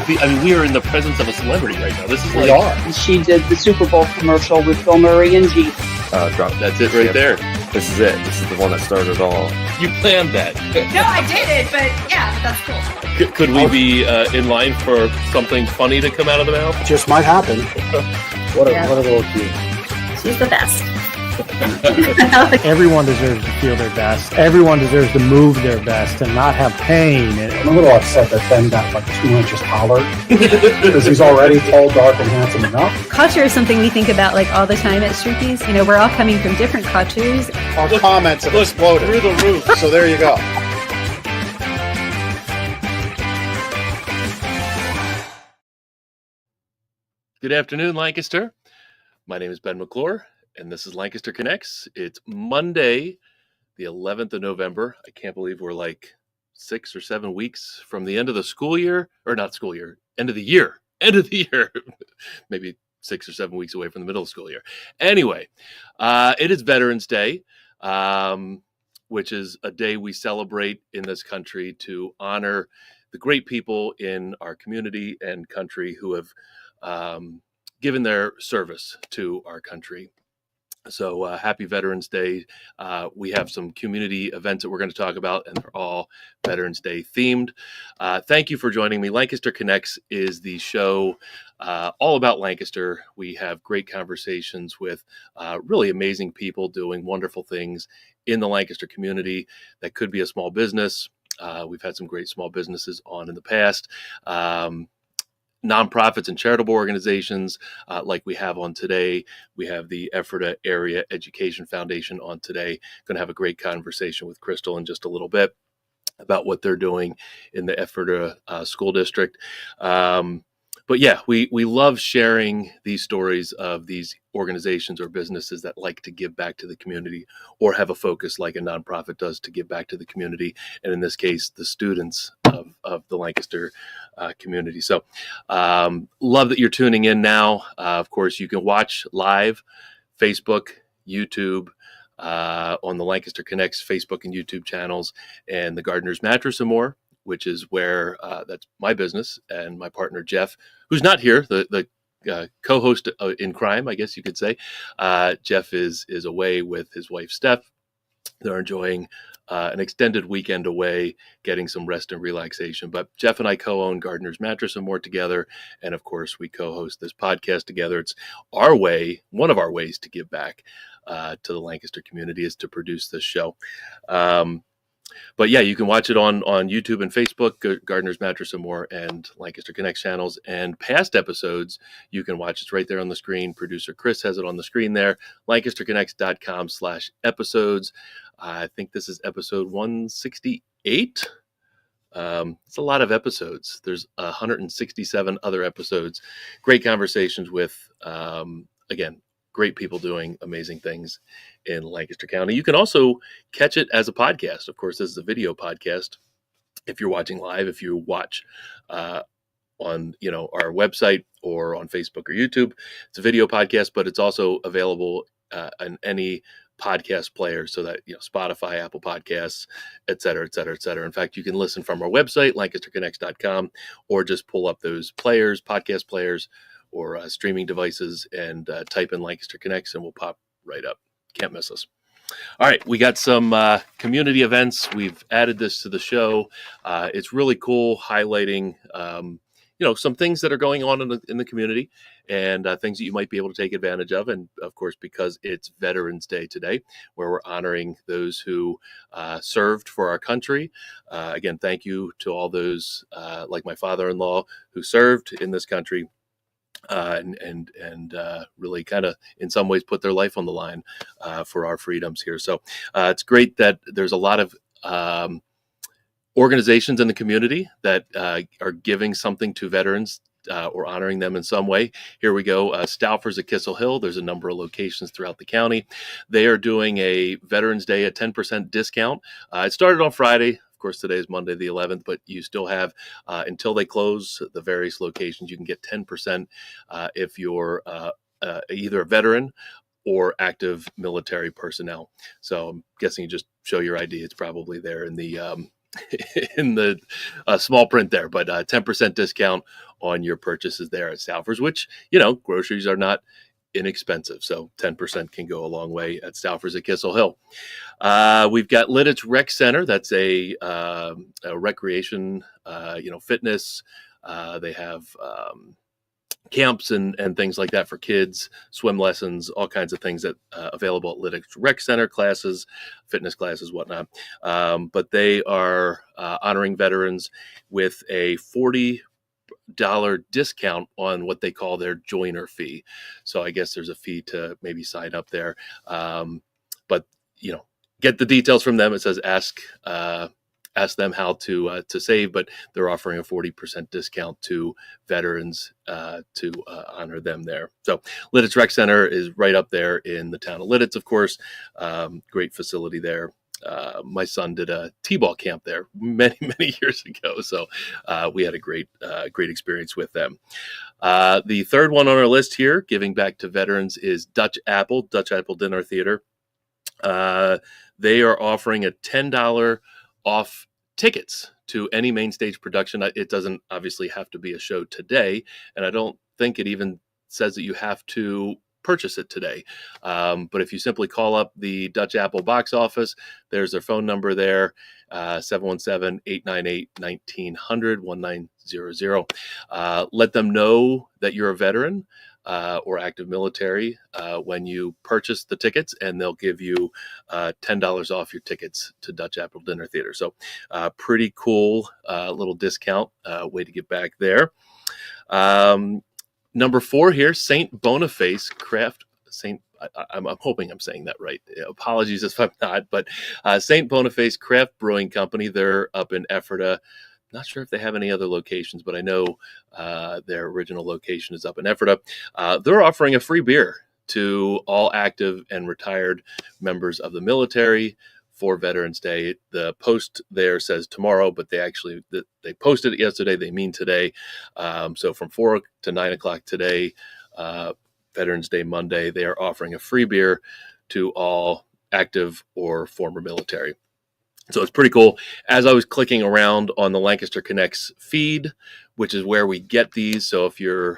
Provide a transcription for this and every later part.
we are in the presence of a celebrity right now. This is We are. She did the Super Bowl commercial with Bill Murray and G. That's it right there. This is it. This is the one that started it all. You planned that. No, I didn't, but yeah, that's cool. Could we be in line for something funny to come out of the mouth? Just might happen. What a little cute. She's the best. Everyone deserves to feel their best. Everyone deserves to move their best and not have pain. I'm a little upset that Ben got like 2 inches taller because he's already tall, dark, and handsome enough. Culture is something we think about like all the time at Streakies. You know, we're all coming from different cultures. Our comments have exploded through the roof. So there you go. Good afternoon, Lancaster. My name is Ben McClure, and this is Lancaster Connects. It's Monday, the 11th of November. I can't believe we're like 6 or 7 weeks from the end of the school year, or not school year, end of the year. Maybe 6 or 7 weeks away from the middle of the school year. Anyway, it is Veterans Day, which is a day we celebrate in this country to honor the great people in our community and country who have given their service to our country. So happy Veterans Day. We have some community events that we're going to talk about, and they're all Veterans Day themed. Thank you for joining me. Lancaster Connects is the show all about Lancaster. We have great conversations with really amazing people doing wonderful things in the Lancaster community. That could be a small business. We've had some great small businesses on in the past. Nonprofits and charitable organizations like we have on today. We have the Ephrata Area Education Foundation on today. Going to have a great conversation with Crystal in just a little bit about what they're doing in the Ephrata School District. But yeah, we love sharing these stories of these organizations or businesses that like to give back to the community or have a focus like a nonprofit does to give back to the community. And in this case, the students of the Lancaster community. So love that you're tuning in now. Of course, you can watch live Facebook, YouTube, on the Lancaster Connects Facebook and YouTube channels, and the Gardener's Mattress and More, which is where that's my business, and my partner Jeff, who's not here, the co-host in crime, I guess you could say. Jeff is away with his wife Steph. They're enjoying an extended weekend away, getting some rest and relaxation. But Jeff and I co-own Gardener's Mattress and More together, and of course we co-host this podcast together. It's our way, one of our ways to give back to the Lancaster community is to produce this show. But yeah, you can watch it on YouTube and Facebook, Gardener's Mattress and More, and Lancaster Connects channels. And past episodes, you can watch. It's right there on the screen. Producer Chris has it on the screen there. LancasterConnects.com/episodes. I think this is episode 168. It's a lot of episodes. There's 167 other episodes. Great conversations with, again, great people doing amazing things in Lancaster County. You can also catch it as a podcast. Of course, this is a video podcast. If you're watching live, if you watch on our website or on Facebook or YouTube, it's a video podcast, but it's also available on any podcast player, so that Spotify, Apple Podcasts, et cetera, et cetera, et cetera. In fact, you can listen from our website, LancasterConnects.com, or just pull up those players, podcast players, or streaming devices, and type in Lancaster Connects, and we'll pop right up. Can't miss us. All right, we got some community events. We've added this to the show. It's really cool, highlighting some things that are going on in the community, and things that you might be able to take advantage of. And of course, because it's Veterans Day today, where we're honoring those who served for our country. Again, thank you to all those like my father-in-law who served in this country. And really kind of in some ways put their life on the line for our freedoms here. So it's great that there's a lot of organizations in the community that are giving something to veterans or honoring them in some way. Here we go. Stauffer's at Kissel Hill. There's a number of locations throughout the county. They are doing a Veterans Day, a 10% discount. It started on Friday. Of course, today is Monday the 11th, but you still have until they close the various locations. You can get 10% if you're either a veteran or active military personnel. So I'm guessing you just show your ID. It's probably there in the in the small print there, but 10% discount on your purchases there at Stauffer's, which, groceries are not inexpensive. So 10% can go a long way at Stauffer's at Kissel Hill. We've got Lidditz Rec Center. That's a recreation, fitness. They have camps and things like that for kids, swim lessons, all kinds of things that available at Lidditz Rec Center, classes, fitness classes, whatnot. But they are honoring veterans with a $40 discount on what they call their joiner fee. So I guess there's a fee to maybe sign up there. But get the details from them. It says ask them how to save, but they're offering a 40% discount to veterans to honor them there. So Lidditz Rec Center is right up there in the town of Lidditz, of course. Great facility there. My son did a T-ball camp there many, many years ago. So we had a great experience with them. The third one on our list here, giving back to veterans, is Dutch Apple Dinner Theater. They are offering a $10 off tickets to any main stage production. It doesn't obviously have to be a show today, and I don't think it even says that you have to purchase it today. But if you simply call up the Dutch Apple box office, there's their phone number there, 717-898-1900, 1900. Let them know that you're a veteran or active military when you purchase the tickets, and they'll give you $10 off your tickets to Dutch Apple Dinner Theater. So pretty cool little discount way to get back there. Number 4 here, St. Boniface Craft. I'm hoping I'm saying that right. Apologies if I'm not, but St. Boniface Craft Brewing Company. They're up in Ephrata. Not sure if they have any other locations, but I know their original location is up in Ephrata. They're offering a free beer to all active and retired members of the military for Veterans Day. The post there says tomorrow, but they posted it yesterday. They mean today. So from 4 to 9 o'clock today, Veterans Day Monday, they are offering a free beer to all active or former military. So it's pretty cool. As I was clicking around on the Lancaster Connects feed, which is where we get these. So if you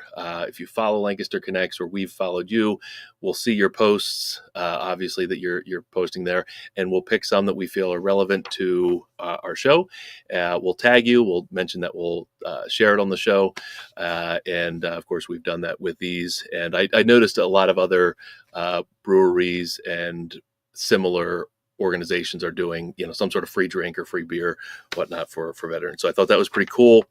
follow Lancaster Connects, or we've followed you, we'll see your posts, obviously, that you're posting there, and we'll pick some that we feel are relevant to our show. We'll tag you. We'll mention that we'll share it on the show. And of course, we've done that with these. And I noticed a lot of other breweries and similar organizations are doing, some sort of free drink or free beer, whatnot for veterans. So I thought that was pretty cool.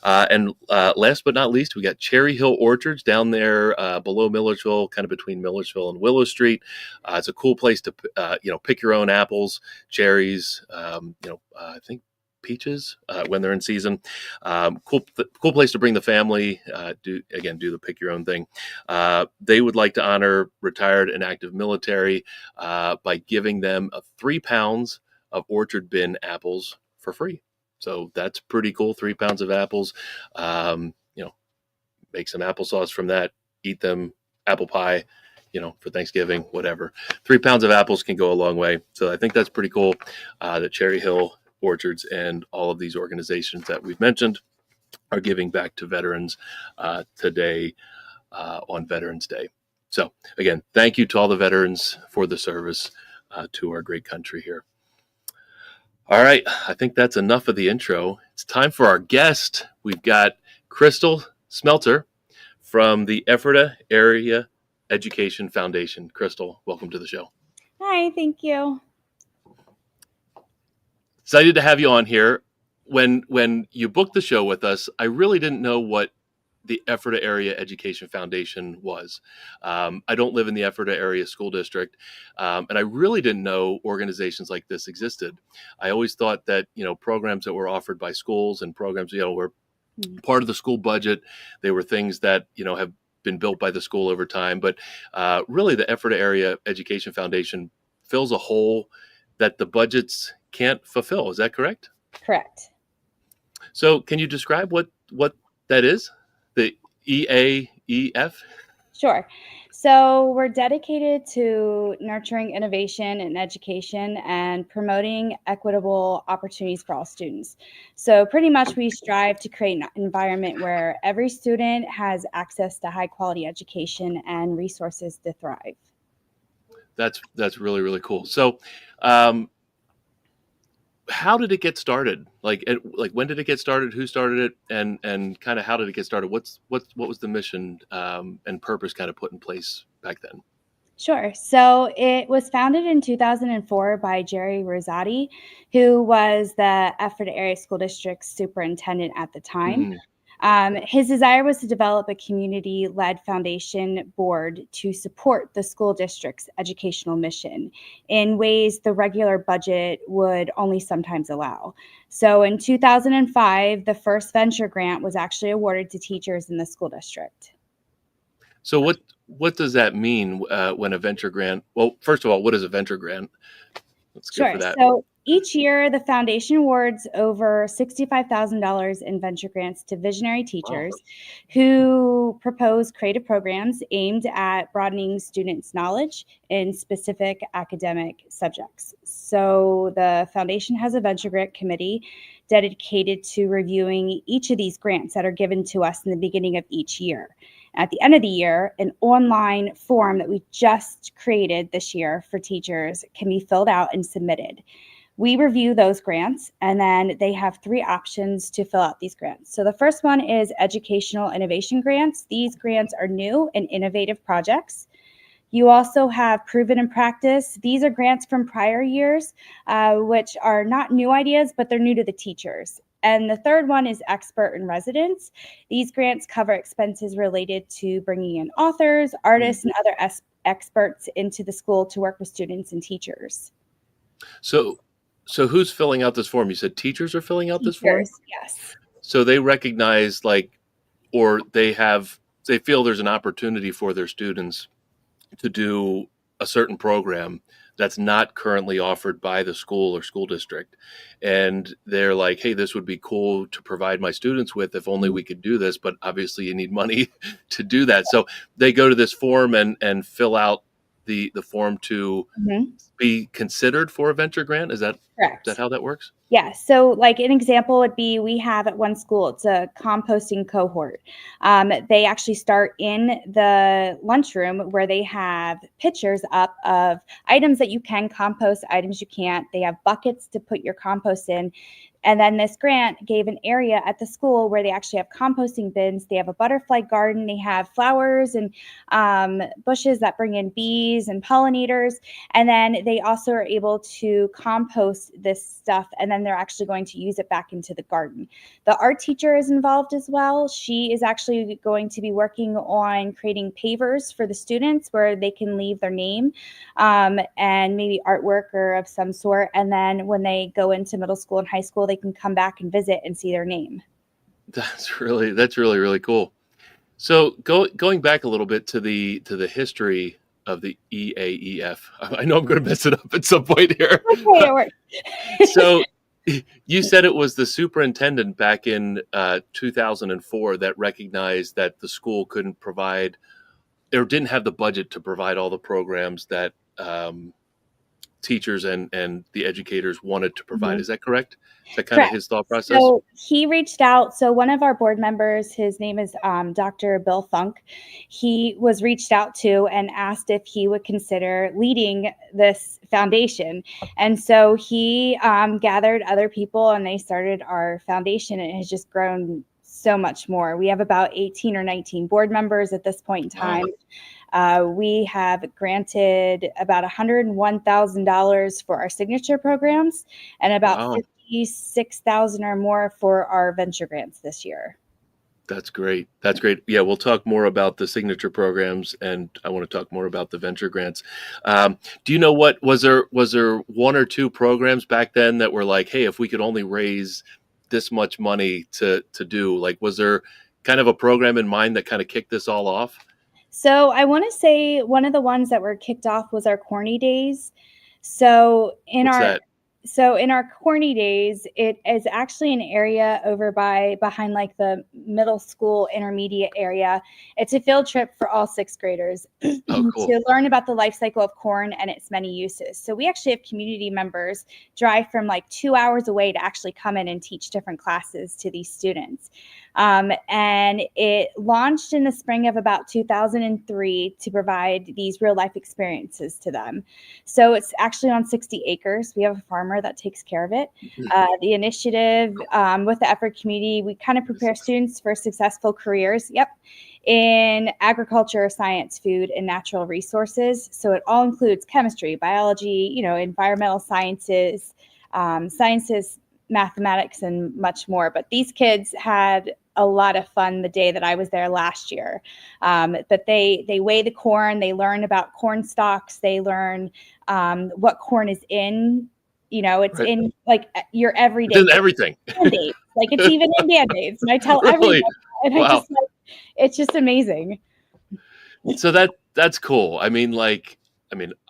And last but not least, we got Cherry Hill Orchards down there below Milledgeville, kind of between Milledgeville and Willow Street. It's a cool place to, pick your own apples, cherries, I think peaches when they're in season. Cool place to bring the family. Do the pick your own thing. They would like to honor retired and active military by giving them 3 pounds of orchard bin apples for free. So that's pretty cool. 3 pounds of apples. Make some applesauce from that. Eat them. Apple pie. For Thanksgiving, whatever. 3 pounds of apples can go a long way. So I think that's pretty cool. That Cherry Hill Orchards and all of these organizations that we've mentioned are giving back to veterans today on Veterans Day. So again, thank you to all the veterans for the service to our great country here. All right, I think that's enough of the intro. It's time for our guest. We've got Crystal Smeltzer from the Ephrata Area Education Foundation. Crystal, welcome to the show. Hi, thank you. Excited to have you on here. When you booked the show with us, I really didn't know what the Ephrata Area Education Foundation was. I don't live in the Ephrata Area School District, and I really didn't know organizations like this existed. I always thought that programs that were offered by schools and programs were part of the school budget. They were things that have been built by the school over time. But really, the Ephrata Area Education Foundation fills a hole that the budgets can't fulfill. Is that correct? Correct. So can you describe what that is? The EAEF? Sure. So we're dedicated to nurturing innovation and education and promoting equitable opportunities for all students. So pretty much we strive to create an environment where every student has access to high quality education and resources to thrive. That's really, really cool. So, um, how did it get started? Like when did it get started? Who started it? And kind of how did it get started? What was the mission and purpose kind of put in place back then? Sure. So it was founded in 2004 by Jerry Rosati, who was the Ephrata Area School District's superintendent at the time. Mm, His desire was to develop a community-led foundation board to support the school district's educational mission in ways the regular budget would only sometimes allow. So in 2005, the first venture grant was actually awarded to teachers in the school district. So what does that mean when a venture grant? Well, first of all, what is a venture grant? Let's go Sure. for that. So each year, the foundation awards over $65,000 in venture grants to visionary Wow. teachers who propose creative programs aimed at broadening students' knowledge in specific academic subjects. So the foundation has a venture grant committee dedicated to reviewing each of these grants that are given to us in the beginning of each year. At the end of the year, an online form that we just created this year for teachers can be filled out and submitted. We review those grants, and then they have three options to fill out these grants. So the first one is educational innovation grants. These grants are new and innovative projects. You also have proven in practice. These are grants from prior years, which are not new ideas, but they're new to the teachers. And the third one is expert in residence. These grants cover expenses related to bringing in authors, artists, and other experts into the school to work with students and teachers. So so who's filling out this form? You said teachers are filling out this form? Teachers, yes. So they recognize or they feel there's an opportunity for their students to do a certain program that's not currently offered by the school or school district. And they're like, hey, this would be cool to provide my students with if only we could do this, but obviously you need money to do that. So they go to this form and fill out the form to Mhm. be considered for a venture grant. Is that Correct. how that works? Yeah. So, like an example would be we have at one school, it's a composting cohort. They actually start in the lunchroom where they have pictures up of items that you can compost, items you can't. They have buckets to put your compost in. And then this grant gave an area at the school where they actually have composting bins. They have a butterfly garden. They have flowers and bushes that bring in bees and pollinators. And then they also are able to compost this stuff, and then they're actually going to use it back into the garden. The art teacher is involved as well. She is actually going to be working on creating pavers for the students where they can leave their name and maybe artwork or of some sort. And then when they go into middle school and high school, they can come back and visit and see their name. That's really, really cool. So going back a little bit to the history of the EAEF. I know I'm going to mess it up at some point here. Okay, it works. So you said it was the superintendent back in 2004 that recognized that the school couldn't provide or didn't have the budget to provide all the programs that teachers and the educators wanted to provide. Mhm. Is that correct? Is that kind of Correct. his thought process? So he reached out. So one of our board members, his name is Dr. Bill Funk. He was reached out to and asked if he would consider leading this foundation. And so he gathered other people and they started our foundation, and it has just grown so much more. We have about 18 or 19 board members at this point in time. We have granted about $101,000 for our signature programs and about Wow. 56,000 or more for our venture grants this year. That's great. That's great. Yeah, we'll talk more about the signature programs, and I want to talk more about the venture grants. Do you know what was there one or two programs back then that were like, hey, if we could only raise this much money to do, like, was there kind of a program in mind that kind of kicked this all off? So I want to say one of the ones that were kicked off was our Corny Days. So in What's our that? So in our Corny days, it is actually an area over behind like the middle school intermediate area. It's a field trip for all sixth graders Oh, cool. to learn about the life cycle of corn and its many uses. So we actually have community members drive from like 2 hours away to actually come in and teach different classes to these students. And it launched in the spring of about 2003 to provide these real life experiences to them. So it's actually on 60 acres. We have a farmer that takes care of it. The initiative with the effort community, we kind of prepare students for successful careers. Yep. In agriculture, science, food, and natural resources. So it all includes chemistry, biology, environmental sciences, mathematics, and much more. But these kids had a lot of fun the day that I was there last year. But they weigh the corn, they learn about corn stalks, they learn what corn is in. It's Right. in like your everyday. It's in everything. Band-Aids. Like it's even in Band-Aids. And I tell Really? everyone, and Wow. it's just amazing. So that's cool. I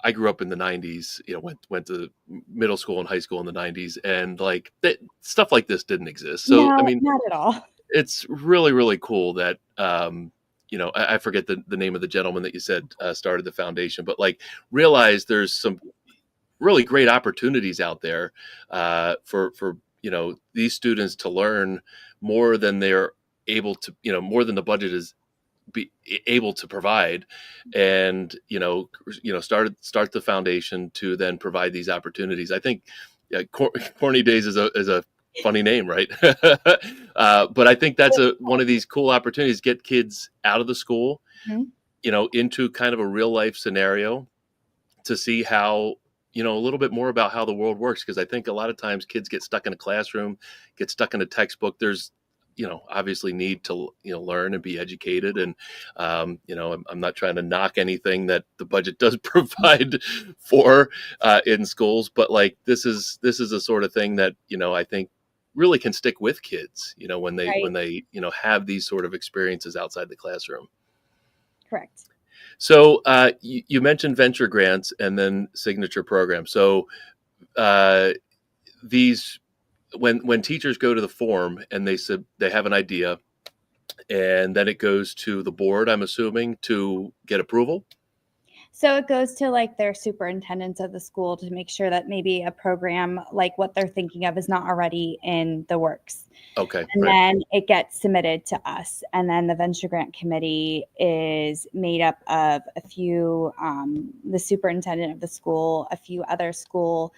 I grew up in the 90s, went to middle school and high school in the 90s, and like stuff like this didn't exist. So, No, not at all. it's really, really cool that, I forget the name of the gentleman that you said started the foundation, but like realize there's some really great opportunities out there for these students to learn more than they're able to, more than the budget is be able to provide, and start the foundation to then provide these opportunities. I think Corny Days is a funny name, right? But I think that's one of these cool opportunities, get kids out of the school, into kind of a real life scenario to see how, a little bit more about how the world works. Because I think a lot of times kids get stuck in a classroom, get stuck in a textbook. There's, obviously need to, learn and be educated. And, I'm not trying to knock anything that the budget does provide for in schools, but like, this is a sort of thing that, I think really can stick with kids, when they, have these sort of experiences outside the classroom. Correct. So you mentioned venture grants and then signature programs. So these, when teachers go to the form and they have an idea, and then it goes to the board, I'm assuming, to get approval. So it goes to like their superintendents of the school to make sure that maybe a program like what they're thinking of is not already in the works. Okay. And right. then it gets submitted to us. And then the venture grant committee is made up of a few, the superintendent of the school, a few other school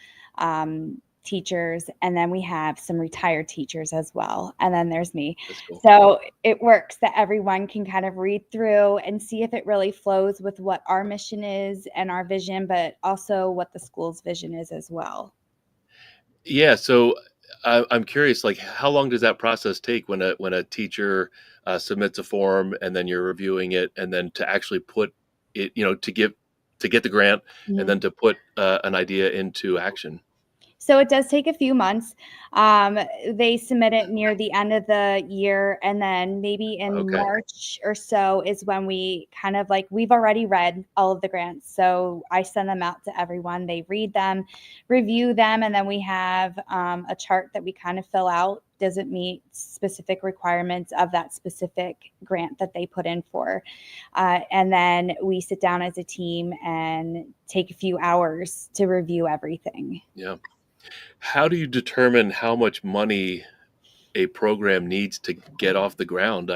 teachers, and then we have some retired teachers as well. And then there's me. That's cool. So it works that everyone can kind of read through and see if it really flows with what our mission is and our vision, but also what the school's vision is as well. Yeah. So I'm curious, like, how long does that process take when a teacher submits a form and then you're reviewing it, and then to actually put it, to get the grant, and then to put an idea into action? So it does take a few months. They submit it near the end of the year, and then maybe in March or so is when we kind of like, we've already read all of the grants. So I send them out to everyone. They read them, review them, and then we have a chart that we kind of fill out. Does it meet specific requirements of that specific grant that they put in for? And then we sit down as a team and take a few hours to review everything. Yeah. How do you determine how much money a program needs to get off the ground?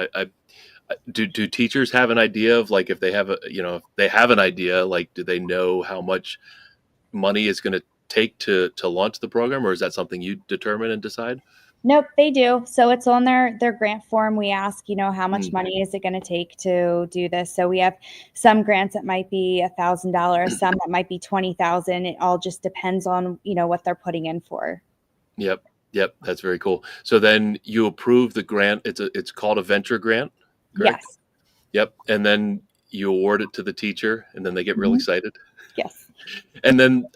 Do teachers have an idea of, like, if they have if they have an idea, like, do they know how much money is going to take to launch the program, or is that something you determine and decide? Nope, they do. So it's on their grant form. We ask, how much money is it going to take to do this? So we have some grants that might be $1,000, some that might be $20,000. It all just depends on, what they're putting in for. Yep. That's very cool. So then you approve the grant. It's called a venture grant, correct? Yes. Yep. And then you award it to the teacher, and then they get real excited. Yes. And then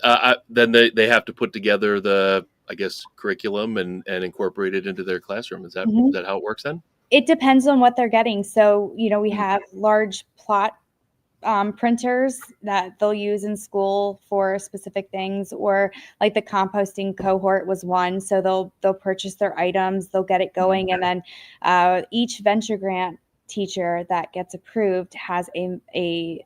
they have to put together the, I guess, curriculum and incorporate it into their classroom. Is that how it works then? It depends on what they're getting. So, we have large plot printers that they'll use in school for specific things, or like the composting cohort was one. So they'll purchase their items, they'll get it going, and then each venture grant teacher that gets approved has a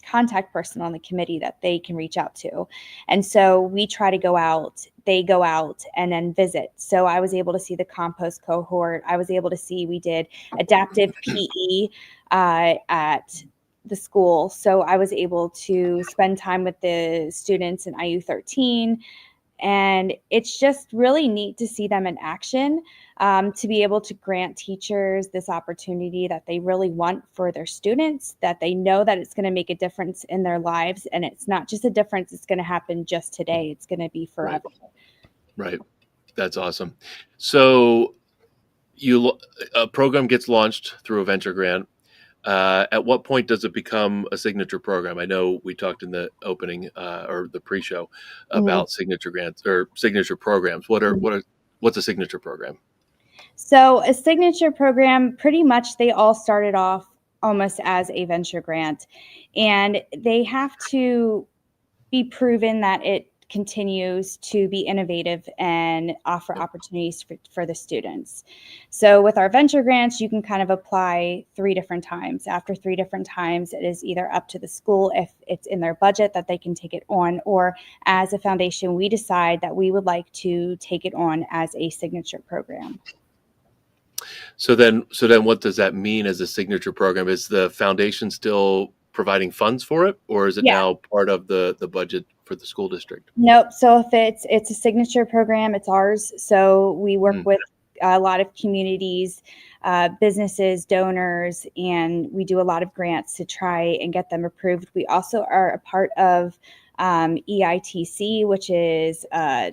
contact person on the committee that they can reach out to. And so we try to go out, they go out and then visit. So I was able to see the compost cohort. I was able to see, we did adaptive PE at the school. So I was able to spend time with the students in IU 13. And it's just really neat to see them in action, to be able to grant teachers this opportunity that they really want for their students, that they know that it's going to make a difference in their lives. And it's not just a difference, it's going to happen just today. It's going to be forever. Right. That's awesome. So a program gets launched through a venture grant. At what point does it become a signature program? I know we talked in the opening or the pre-show about signature grants or signature programs. What's a signature program? So a signature program, pretty much they all started off almost as a venture grant, and they have to be proven that it continues to be innovative and offer opportunities for the students. So with our venture grants, you can kind of apply 3 different times. After 3 different times, it is either up to the school if it's in their budget that they can take it on, or as a foundation, we decide that we would like to take it on as a signature program. So then what does that mean as a signature program? Is the foundation still providing funds for it, or is it now part of the budget for the school district? Nope. So if it's a signature program, it's ours. So we work with a lot of communities, businesses, donors, and we do a lot of grants to try and get them approved. We also are a part of EITC, which is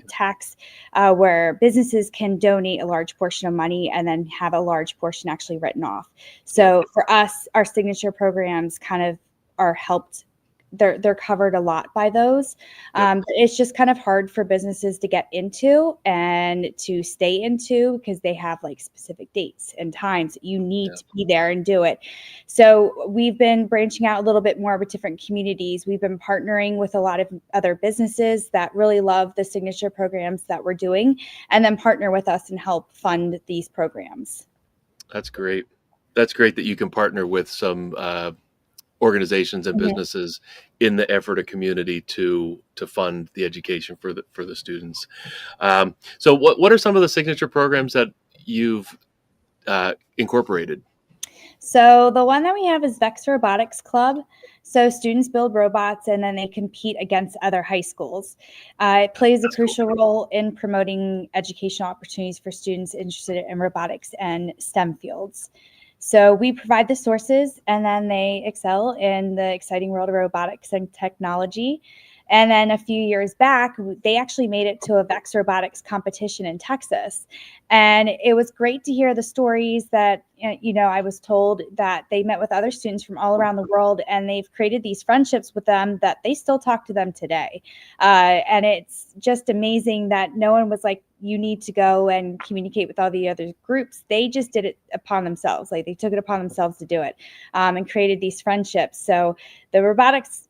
tax where businesses can donate a large portion of money and then have a large portion actually written off. So for us, our signature programs kind of are helped. They're covered a lot by those. It's just kind of hard for businesses to get into and to stay into, because they have like specific dates and times you need to be there and do it. So we've been branching out a little bit more with different communities. We've been partnering with a lot of other businesses that really love the signature programs that we're doing, and then partner with us and help fund these programs. That's great. That's great that you can partner with some organizations and businesses in the Ephrata community to fund the education for the students. So what are some of the signature programs that you've incorporated? So the one that we have is Vex Robotics Club. So students build robots and then they compete against other high schools. It plays a crucial role in promoting educational opportunities for students interested in robotics and STEM fields. So we provide the sources, and then they excel in the exciting world of robotics and technology. And then a few years back, they actually made it to a Vex Robotics competition in Texas. And it was great to hear the stories that, I was told that they met with other students from all around the world, and they've created these friendships with them that they still talk to them today. And it's just amazing that no one was like, you need to go and communicate with all the other groups. They just did it upon themselves. Like they took it upon themselves to do it, and created these friendships. So the robotics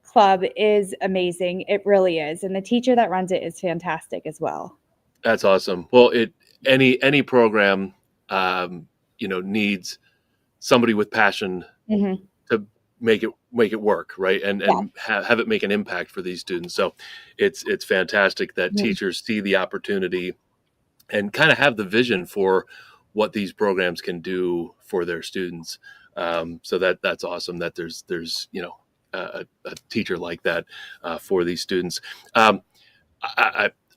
club is amazing. It really is. And the teacher that runs it is fantastic as well. That's awesome. Well, any program, needs somebody with passion to make it work, right? And have it make an impact for these students. So it's fantastic that teachers see the opportunity and kind of have the vision for what these programs can do for their students. So that's awesome that there's a teacher like that for these students. I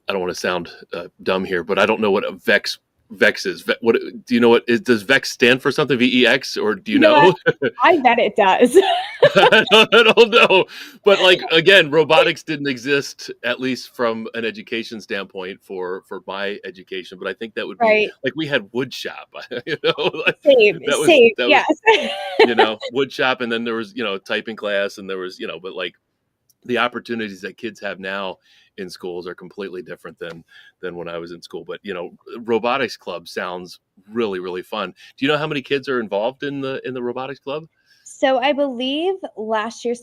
don't want to sound dumb here, but I don't know what a Vex is. What do you know? What does Vex stand for? Something VEX, or do you know? I bet it does. I don't know, but like again, robotics didn't exist, at least from an education standpoint, for my education. But I think that would be like we had wood shop, Same, yes. Wood shop, and then there was typing class, and there was but like the opportunities that kids have now in schools are completely different than when I was in school. But robotics club sounds really, really fun. Do you know how many kids are involved in the robotics club? So I believe last year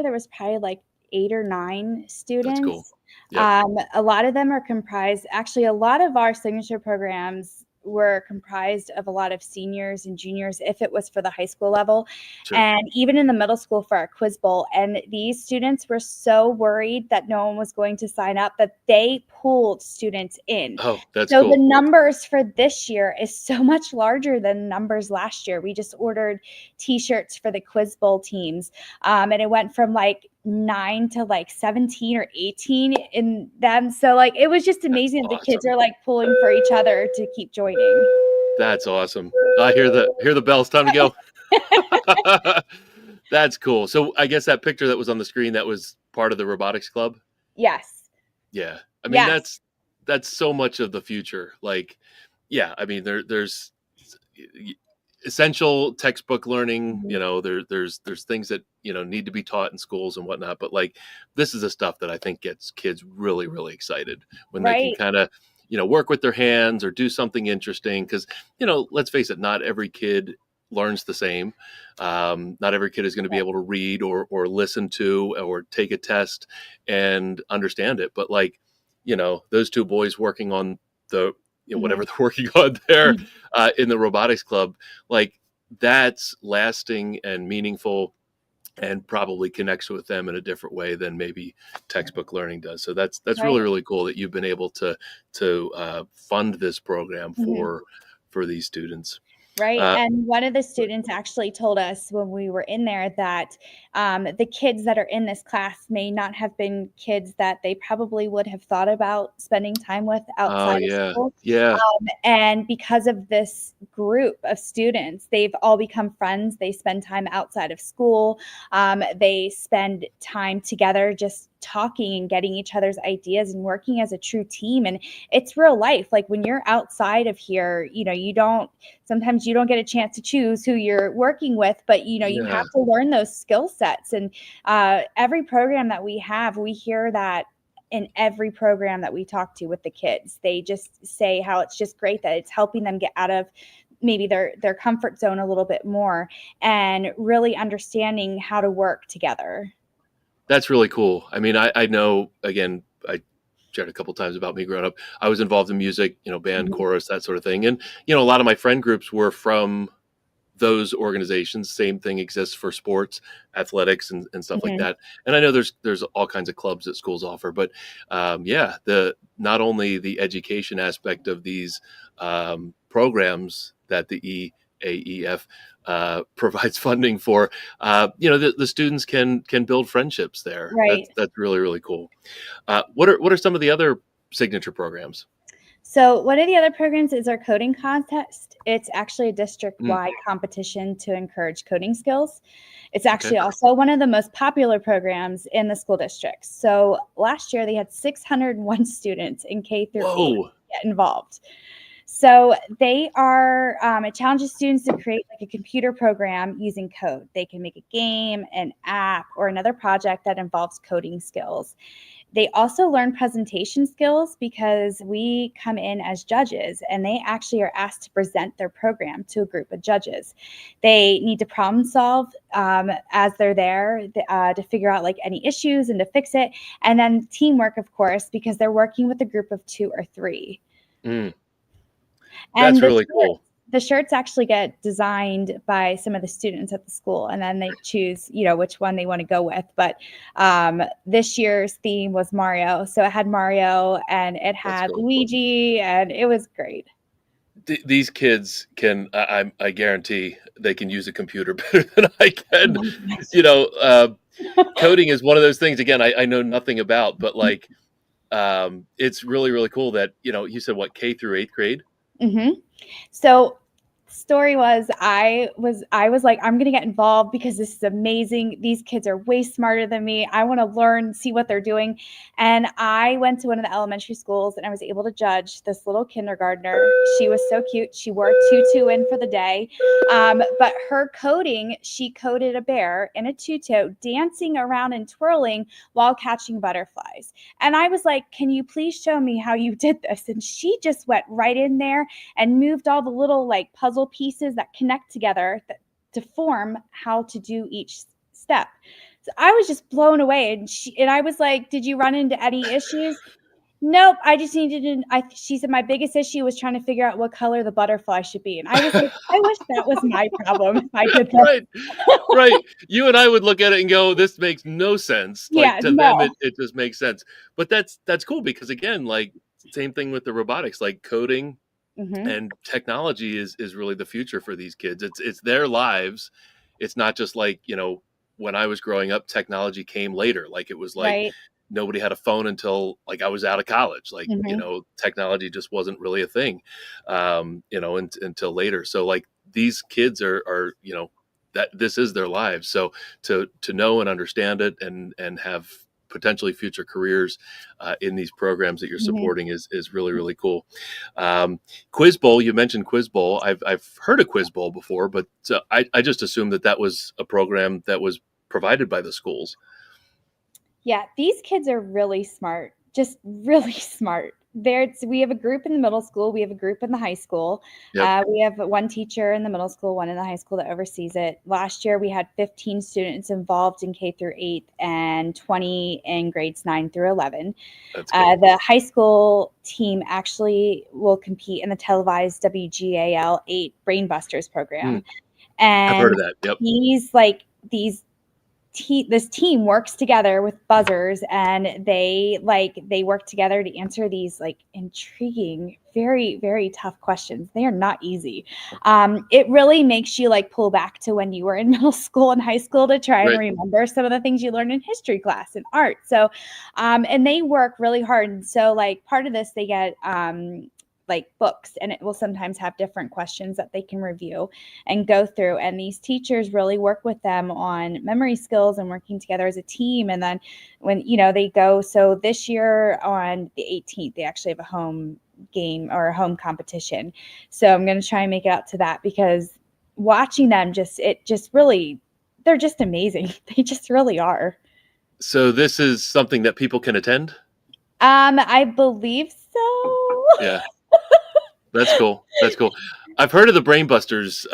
there was probably like 8 or 9 That's cool. students. Yep. A lot of them are comprised, actually, a lot of our signature programs were comprised of a lot of seniors and juniors if it was for the high school level, Sure. and even in the middle school for our quiz bowl. And these students were so worried that no one was going to sign up that they pulled students in. Oh, that's So cool. the numbers for this year is so much larger than numbers last year. We just ordered t-shirts for the quiz bowl teams, and it went from like 9 to like 17 or 18 in them. So like it was just amazing that the kids Awesome. are like pulling for each other to keep joining. That's awesome. I hear the bells. Time to go. That's cool. So I guess that picture that was on the screen, that was part of the robotics club. Yes. Yeah. I mean, Yes. that's so much of the future. Like, yeah, I mean, there's essential textbook learning, there's things that, need to be taught in schools and whatnot. But like, this is the stuff that I think gets kids really, really excited when they can Right. kind of, work with their hands or do something interesting. Cause, let's face it, not every kid learns the same. Not every kid is going to be able to read or listen to or take a test and understand it. But like, those two boys working on the, whatever they're working on there in the robotics club, like that's lasting and meaningful and probably connects with them in a different way than maybe textbook learning does. So that's Right. really, really cool that you've been able to fund this program Mhm. for these students. Right. Uh, And one of the students actually told us when we were in there that the kids that are in this class may not have been kids that they probably would have thought about spending time with oh outside of yeah. school. Yeah. And because of this group of students, they've all become friends. They spend time outside of school. They spend time together just talking and getting each other's ideas and working as a true team. And it's real life. Like when you're outside of here, sometimes you don't get a chance to choose who you're working with, but you Yeah. have to learn those skill sets. And every program that we have, we hear that in every program that we talk to with the kids. They just say how it's just great that it's helping them get out of maybe their comfort zone a little bit more and really understanding how to work together. That's really cool. I mean, I know, again, I shared a couple times about me growing up. I was involved in music, band, Mhm. chorus, that sort of thing. And, a lot of my friend groups were from those organizations. Same thing exists for sports, athletics, and stuff like Mhm. that. And I know there's all kinds of clubs that schools offer, but not only the education aspect of these programs that the EAEF provides funding for, the students can build friendships there. Right. That's really, really cool. What are some of the other signature programs? So one of the other programs is our coding contest. It's actually a Mm, district-wide competition to encourage coding skills. It's okay. actually also one of the most popular programs in the school district. So last year they had 601 students in K through 8 Whoa. get involved. So they are, it challenges students to create like a computer program using code. They can make a game, an app, or another project that involves coding skills. They also learn presentation skills because we come in as judges and they actually are asked to present their program to a group of judges. They need to problem solve as they're there to figure out like any issues and to fix it. And then teamwork, of course, because they're working with a group of 2 or 3. Mm, And that's really cool. the shirts actually get designed by some of the students at the school, and then they choose, which one they want to go with. But this year's theme was Mario. So it had Mario and it That's had cool. Luigi, and it was great. These kids can, I guarantee they can use a computer better than I can. You know, coding is one of those things, again, I know nothing about, but like, it's really, really cool that, you said what, K through 8th grade? Mm-hmm. So story was I was like, I'm gonna get involved because this is amazing. These kids are way smarter than me. I want to learn, see what they're doing. And I went to one of the elementary schools and I was able to judge this little kindergartner. She was so cute. She wore a tutu in for the day. But her coding, she coded a bear in a tutu dancing around and twirling while catching butterflies. And I was like, can you please show me how you did this? And she just went right in there and moved all the little like puzzle pieces that connect together to form how to do each step. So I was just blown away, and I was like, "Did you run into any issues?" Nope, I just needed she said my biggest issue was trying to figure out what color the butterfly should be. And I was like, I wish that was my problem if I did that. Right. Right. You and I would look at it and go, this makes no sense. Like Yeah, to them, no. it just makes sense. But that's cool because again, like same thing with the robotics, like coding Mhm. and technology is really the future for these kids. It's their lives. It's not just like, when I was growing up, technology came later. Like it was like Right. nobody had a phone until like I was out of college. Like, Mhm. technology just wasn't really a thing, until later. So like these kids are, that this is their lives. So to know and understand it and have potentially future careers in these programs that you're Mhm. supporting is really, really cool. Quiz Bowl, you mentioned Quiz Bowl. I've heard of Quiz Bowl before, but I just assumed that was a program that was provided by the schools. Yeah, these kids are really smart, just really smart. We have a group in the middle school, we have a group in the high school. Yep. We have one teacher in the middle school, one in the high school that oversees it. Last year, we had 15 students involved in K through 8 and 20 in grades 9 through 11. That's cool. The high school team actually will compete in the televised WGAL 8 Brainbusters program. I've heard And of that. Yep. this team works together with buzzers, and they work together to answer these like intriguing, very, very tough questions. They are not easy. It really makes you like pull back to when you were in middle school and high school to try and Right. remember some of the things you learned in history class and art. So and they work really hard. And so like part of this, they get like books, and it will sometimes have different questions that they can review and go through. And these teachers really work with them on memory skills and working together as a team. And then when, they go, so this year on the 18th, they actually have a home game or a home competition. So I'm going to try and make it out to that, because watching them they're just amazing. They just really are. So this is something that people can attend? I believe so. Yeah. That's cool. That's cool. I've heard of the Brainbusters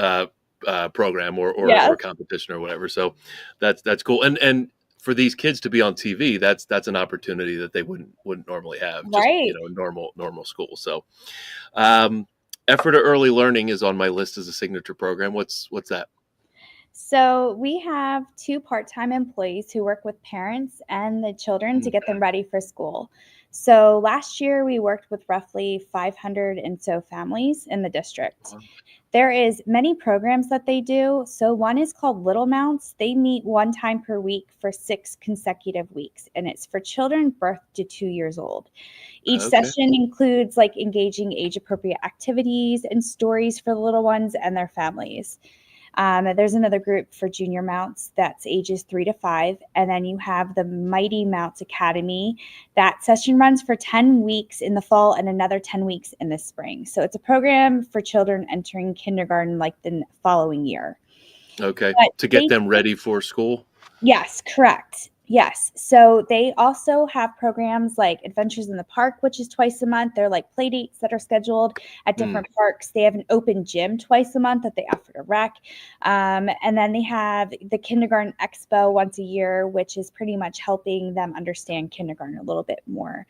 program or Yes. competition or whatever. So that's cool. And for these kids to be on TV, that's an opportunity that they wouldn't normally have. Just Right. normal school. So Ephrata Early Learning is on my list as a signature program. What's that? So we have 2 part-time employees who work with parents and the children to get them ready for school. So last year we worked with roughly 500 and so families in the district. Wow. There is many programs that they do. So one is called Little Mounts. They meet 1 time per week for 6 consecutive weeks, and it's for children birth to 2 years old. Each Okay. session includes like engaging age-appropriate activities and stories for the little ones and their families. There's another group for junior mounts that's ages 3 to 5. And then you have the Mighty Mounts Academy. That session runs for 10 weeks in the fall and another 10 weeks in the spring. So it's a program for children entering kindergarten like the following year. Okay. But To get them ready for school? Yes, correct. Yes. So they also have programs like Adventures in the Park, which is twice a month. They're like play dates that are scheduled at different parks. They have an open gym twice a month that they offer to rec. And then they have the Kindergarten Expo once a year, which is pretty much helping them understand kindergarten a little bit more.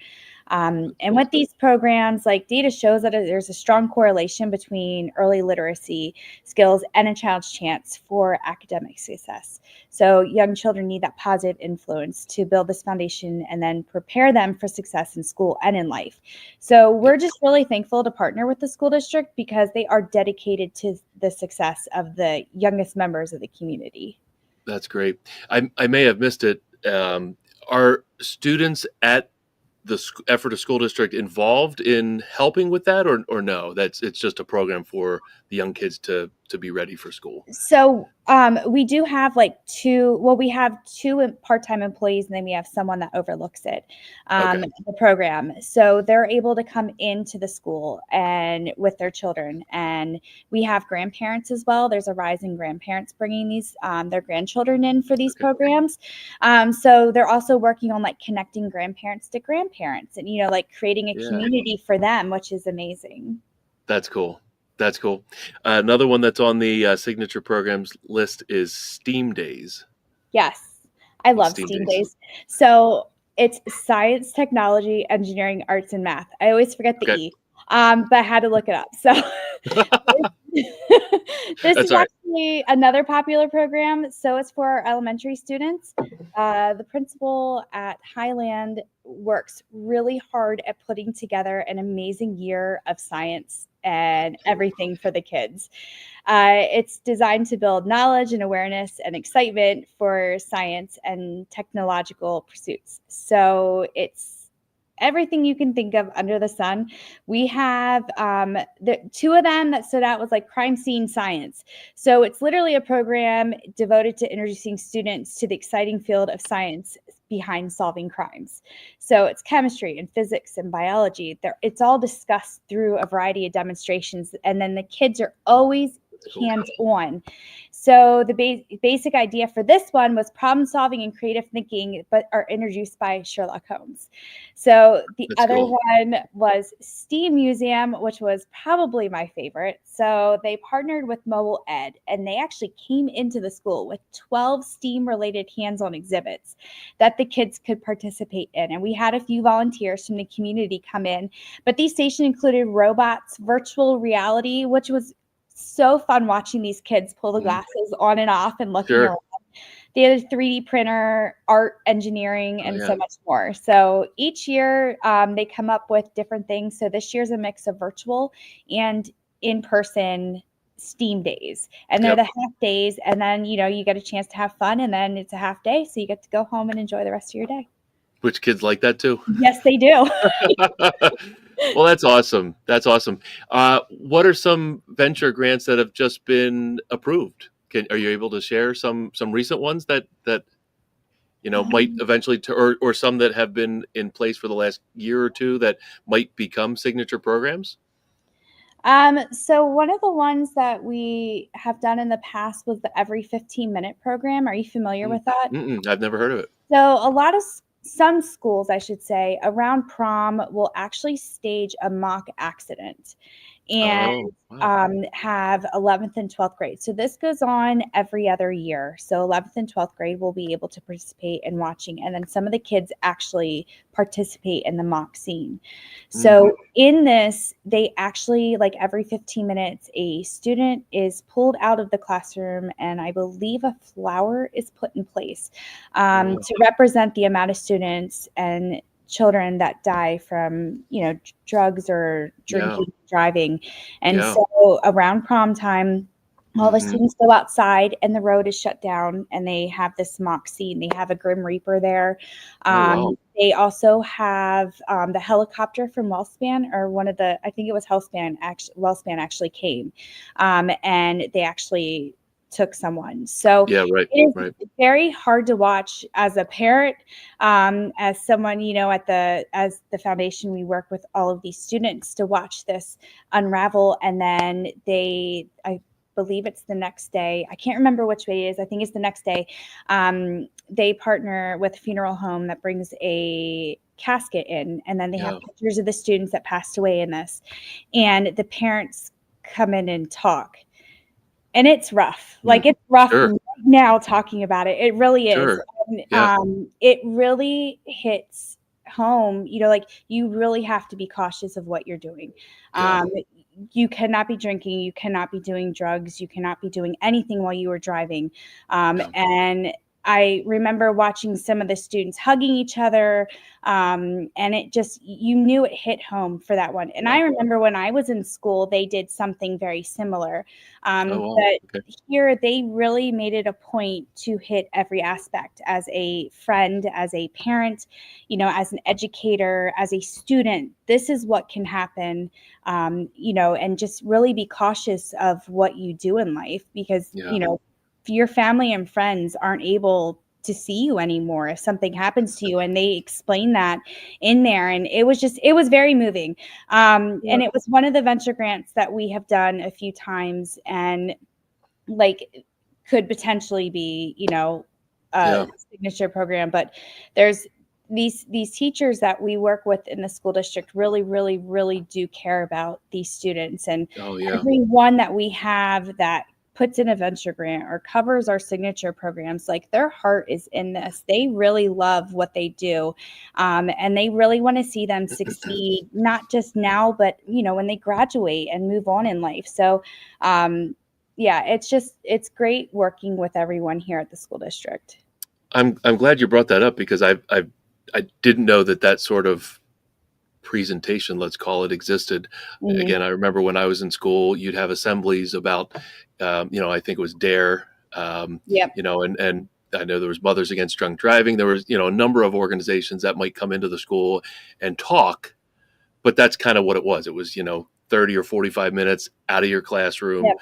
And with these programs, like data shows that there's a strong correlation between early literacy skills and a child's chance for academic success. So young children need that positive influence to build this foundation and then prepare them for success in school and in life. So we're just really thankful to partner with the school district because they are dedicated to the success of the youngest members of the community. That's great. I may have missed it. Are students at the Ephrata School District involved in helping with that, or no? It's just a program for the young kids to be ready for school. So we do have we have 2 part-time employees, and then we have someone that overlooks it, the program. So they're able to come into the school and with their children, and we have grandparents as well. There's a rise in grandparents bringing these their grandchildren in for these programs. So they're also working on like connecting grandparents to grandparents and, like creating a community for them, which is amazing. That's cool. That's cool. Another one that's on the signature programs list is STEAM Days. Yes, I What's love STEAM STEAM Days? days. So it's science, technology, engineering, arts, and math. I always forget the Okay. E, but I had to look it up. So this That's is all right. actually another popular program. So it's for our elementary students. The principal at Highland works really hard at putting together an amazing year of science and everything for the kids. It's designed to build knowledge and awareness and excitement for science and technological pursuits. So it's everything you can think of under the sun. We have the two of them that stood out was like crime scene science. So it's literally a program devoted to introducing students to the exciting field of science behind solving crimes. So it's chemistry and physics and biology. It's all discussed through a variety of demonstrations, and then the kids are always Cool. hands-on. So the basic idea for this one was problem solving and creative thinking, but are introduced by Sherlock Holmes. So the That's other cool. one was STEAM Museum, which was probably my favorite. So they partnered with Mobile Ed, and they actually came into the school with 12 STEAM-related hands-on exhibits that the kids could participate in. And we had a few volunteers from the community come in, but these stations included robots, virtual reality, which was so fun watching these kids pull the glasses on and off and looking Sure. around. They had a 3D printer, art, engineering, Oh, and yeah. so much more. So each year they come up with different things. So this year's a mix of virtual and in-person STEAM days. And they're Yep. the half days. And then, you get a chance to have fun. And then it's a half day. So you get to go home and enjoy the rest of your day. Which kids like that too? Yes, they do. Well, that's awesome. That's awesome. What are some venture grants that have just been approved? Are you able to share some recent ones that might eventually, or some that have been in place for the last year or two that might become signature programs? So one of the ones that we have done in the past was the every 15-minute program. Are you familiar with that? I've never heard of it. So a lot of some schools, I should say, around prom will actually stage a mock accident and Oh, wow. have 11th and 12th grade. So this goes on every other year. So 11th and 12th grade will be able to participate in watching. And then some of the kids actually participate in the mock scene. So in this, they actually, like every 15 minutes, a student is pulled out of the classroom, and I believe a flower is put in place to represent the amount of students and children that die from drugs or drinking, driving. And so around prom time, all the students go outside and the road is shut down, and they have this mock scene. They have a Grim Reaper there. They also have the helicopter from Wellspan, or I think it was Wellspan actually came, and they actually took someone. So right. it is very hard to watch as a parent, as someone, as the foundation, we work with all of these students to watch this unravel. And then I believe it's the next day. I can't remember which way it is. I think it's the next day. They partner with a funeral home that brings a casket in, and then they have pictures of the students that passed away in this. And the parents come in and talk. And it's rough. Like, it's rough right now talking about it. It really is. And, it really hits home. Like, you really have to be cautious of what you're doing. You cannot be drinking. You cannot be doing drugs. You cannot be doing anything while you are driving. And I remember watching some of the students hugging each other, and it just, you knew it hit home for that one. And I remember when I was in school, they did something very similar. But here, they really made it a point to hit every aspect. As a friend, as a parent, as an educator, as a student, this is what can happen, and just really be cautious of what you do in life, because, your family and friends aren't able to see you anymore if something happens to you. And they explain that in there. And it was very moving. And it was one of the venture grants that we have done a few times, and could potentially be, a signature program. But there's these teachers that we work with in the school district really do care about these students, and Oh yeah. everyone that we have that puts in a venture grant or covers our signature programs, like their heart is in this. They really love what they do, and they really want to see them succeed, not just now, but when they graduate and move on in life. So yeah, it's great working with everyone here at the school district. I'm glad you brought that up, because I didn't know that sort of presentation, let's call it, existed. Mhm. Again, I remember when I was in school, you'd have assemblies about, I think it was DARE, Yep. and I know there was Mothers Against Drunk Driving. There was, a number of organizations that might come into the school and talk, but that's kind of what it was. It was, 30 or 45 minutes out of your classroom. Yep.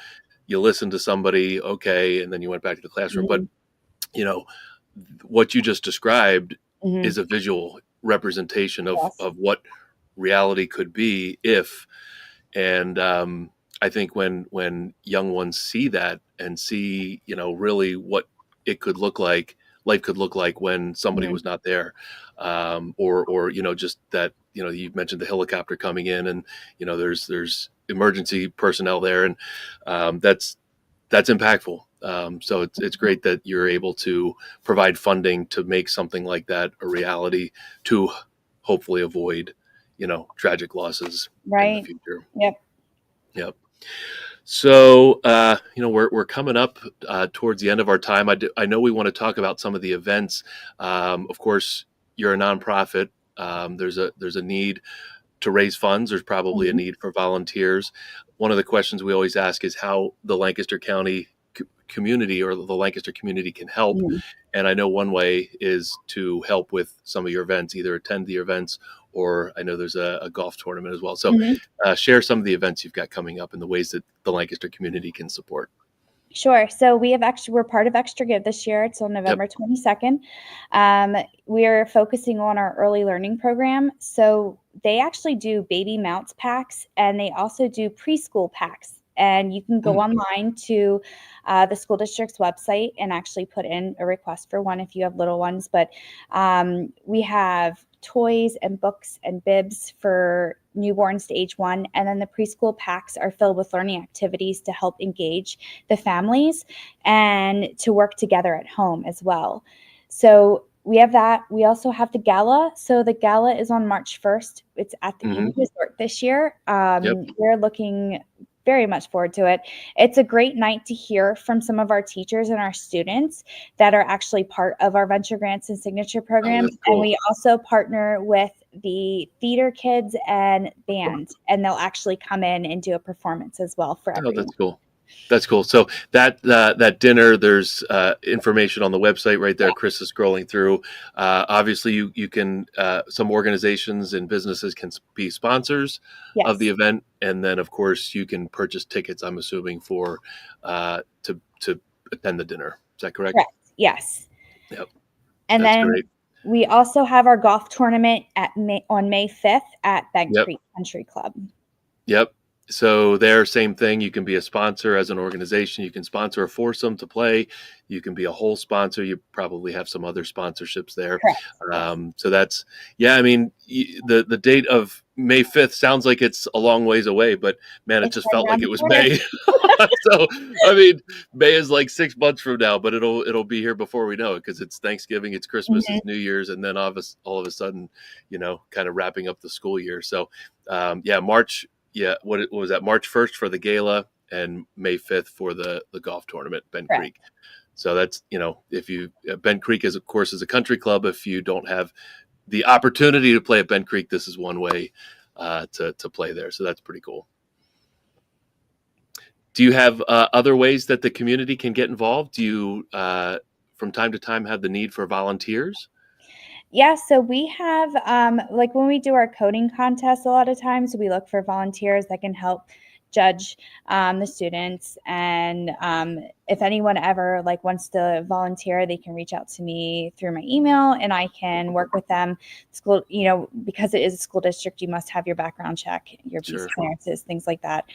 You listened to somebody, okay, and then you went back to the classroom. Mhm. But, what you just described Mhm. is a visual representation Yes. of what reality could be if, and I think when young ones see that and see, really what it could look like, life could look like when somebody Mhm. was not there, or just that, you mentioned the helicopter coming in, and there's emergency personnel there, and that's impactful. So it's great that you're able to provide funding to make something like that a reality, to hopefully avoid, tragic losses in the Right. future. Yep. Yep. So, we're coming up towards the end of our time. I know we want to talk about some of the events. Of course, you're a nonprofit. There's a need to raise funds. There's probably a Mhm. need for volunteers. One of the questions we always ask is how the Lancaster County community, or the Lancaster community, can help. Mhm. And I know one way is to help with some of your events, either attend the events, or I know there's a golf tournament as well. So Mhm. share some of the events you've got coming up and the ways that the Lancaster community can support. Sure. So we're part of Extra Give this year. It's on Yep. November 22nd. We're focusing on our early learning program. So they actually do baby mounts packs, and they also do preschool packs. And you can go online to the school district's website and actually put in a request for one if you have little ones. But we have toys and books and bibs for newborns to age 1, and then the preschool packs are filled with learning activities to help engage the families and to work together at home as well. So we have that. We also have the gala. So the gala is on March 1st. It's at the Eden Resort this year. Yep. We're looking very much forward to it. It's a great night to hear from some of our teachers and our students that are actually part of our venture grants and signature programs. that's cool. And we also partner with the theater kids and band, and they'll actually come in and do a performance as well for Oh, everyone. that's cool. That's cool. So that dinner, there's information on the website right there. Yeah. Chris is scrolling through. Obviously, you can. Some organizations and businesses can be sponsors Yes. of the event, and then of course you can purchase tickets. I'm assuming for to attend the dinner. Is that correct? Correct. Yes. Yep. And That's then great. we also have our golf tournament on May 5th at Bent Yep. Creek Country Club. Yep. So there, same thing. You can be a sponsor as an organization. You can sponsor a foursome to play. You can be a whole sponsor. You probably have some other sponsorships there. Correct. So that's, I mean, the date of May 5th sounds like it's a long ways away, but man, it It's just right felt around like the it was corner. May. So, I mean, May is like 6 months from now, but it'll be here before we know it, because it's Thanksgiving, it's Christmas, Mhm. it's New Year's, and then all of a sudden, kind of wrapping up the school year. So, March. Yeah, what was that? March 1st for the gala, and May 5th for the golf tournament, Bent Correct. Creek. So that's, if you, Bent Creek is, of course, is a country club. If you don't have the opportunity to play at Bent Creek, this is one way to play there. So that's pretty cool. Do you have other ways that the community can get involved? Do you, from time to time, have the need for volunteers? Yeah, so we have, like when we do our coding contests, a lot of times we look for volunteers that can help judge the students. And if anyone ever wants to volunteer, they can reach out to me through my email, and I can work with them. School, because it is a school district, you must have your background check, your visa clearances, things like that.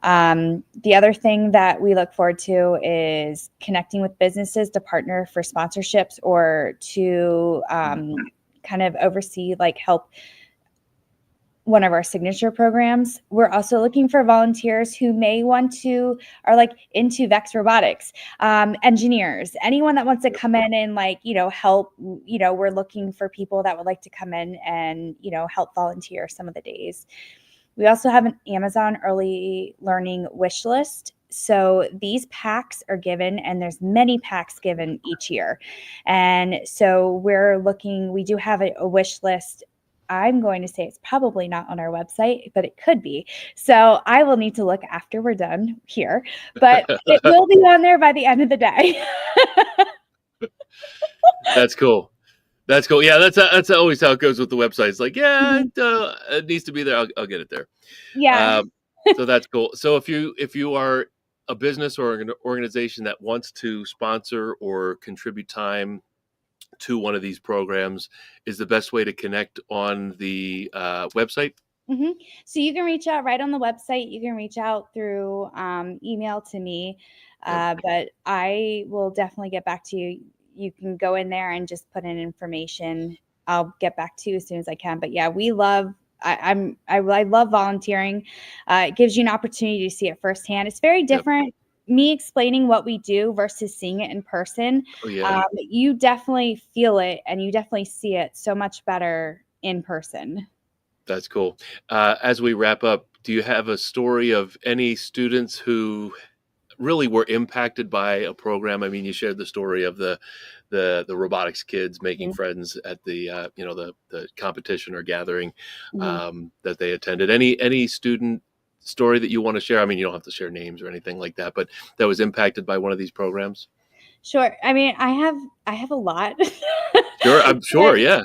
The other thing that we look forward to is connecting with businesses to partner for sponsorships or to kind of oversee, like help one of our signature programs. We're also looking for volunteers who may want to, are like into VEX robotics, engineers, anyone that wants to come in and like, help, we're looking for people that would like to come in and, help volunteer some of the days. We also have an Amazon early learning wish list. So these packs are given, and there's many packs given each year. And so we do have a wish list. I'm going to say it's probably not on our website, but it could be. So I will need to look after we're done here, but it will be on there by the end of the day. That's cool. That's cool. Yeah, that's always how it goes with the website. It's like, yeah, it needs to be there. I'll get it there. Yeah. So that's cool. So if you are a business or an organization that wants to sponsor or contribute time to one of these programs, is the best way to connect on the website? Mm-hmm. So you can reach out right on the website. You can reach out through email to me, but I will definitely get back to you. You can go in there and just put in information. I'll get back to you as soon as I can. But yeah, we love. I love volunteering. It gives you an opportunity to see it firsthand. It's very different. Me explaining what we do versus seeing it in person. Oh yeah. You definitely feel it, and you definitely see it so much better in person. That's cool. As we wrap up, do you have a story of any students who really were impacted by a program? I mean, you shared the story of the robotics kids making friends at the the competition or gathering that they attended. Any student story that you want to share? I mean, you don't have to share names or anything like that, but that was impacted by one of these programs. Sure. I mean, I have a lot. Sure, I'm sure. Yeah.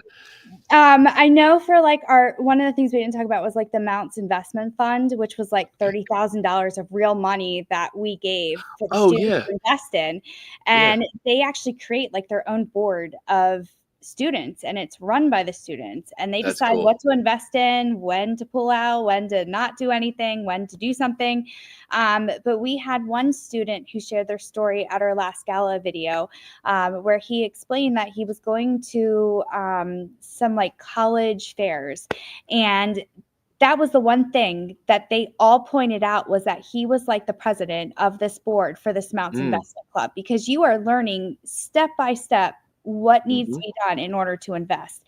I know for like one of the things we didn't talk about was like the Mounts Investment Fund, which was like $30,000 of real money that we gave for the students to invest in. And they actually create like their own board of students, and it's run by the students, and they decide what to invest in, when to pull out, when to not do anything, when to do something. But we had one student who shared their story at our last gala video, where he explained that he was going to some like college fairs, and that was the one thing that they all pointed out, was that he was like the president of this board for this Mounts Investment Club, because you are learning step by step what needs to be done in order to invest.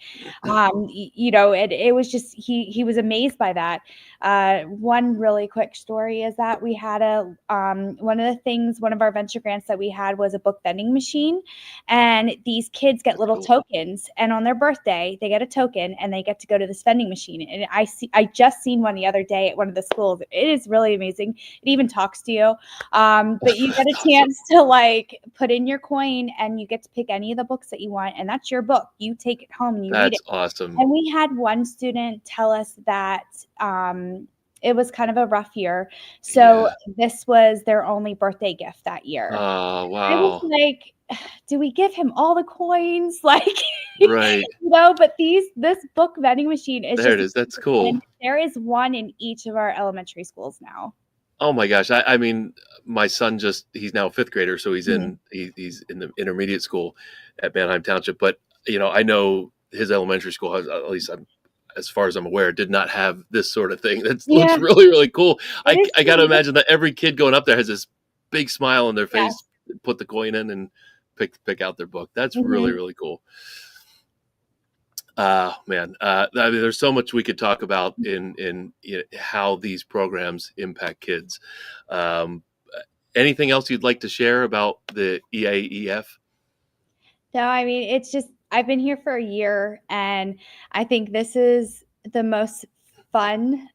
It was just, he was amazed by that. One really quick story is that we had one of our venture grants that we had was a book vending machine, and these kids get little tokens, and on their birthday they get a token and they get to go to this vending machine. And I just seen one the other day at one of the schools. It is really amazing. It even talks to you, but you get a chance to like put in your coin, and you get to pick any of the books that you want, and that's your book. You take it home and you read it. That's awesome. And we had one student tell us that it was kind of a rough year, so this was their only birthday gift that year. Oh wow. I was like, do we give him all the coins? Like, right. But this book vending machine is there. It is. That's cool. There is one in each of our elementary schools now. Oh my gosh. I mean, my son he's now a fifth grader. So he's he's in the intermediate school at Manheim Township. But, I know his elementary school has, at least as far as I'm aware, did not have this sort of thing. That looks really, really cool. I got to imagine that every kid going up there has this big smile on their face, put the coin in and pick out their book. That's really, really cool. Man, I mean, there's so much we could talk about in how these programs impact kids. Anything else you'd like to share about the EAEF? No, I mean, it's just, I've been here for a year, and I think this is the most fun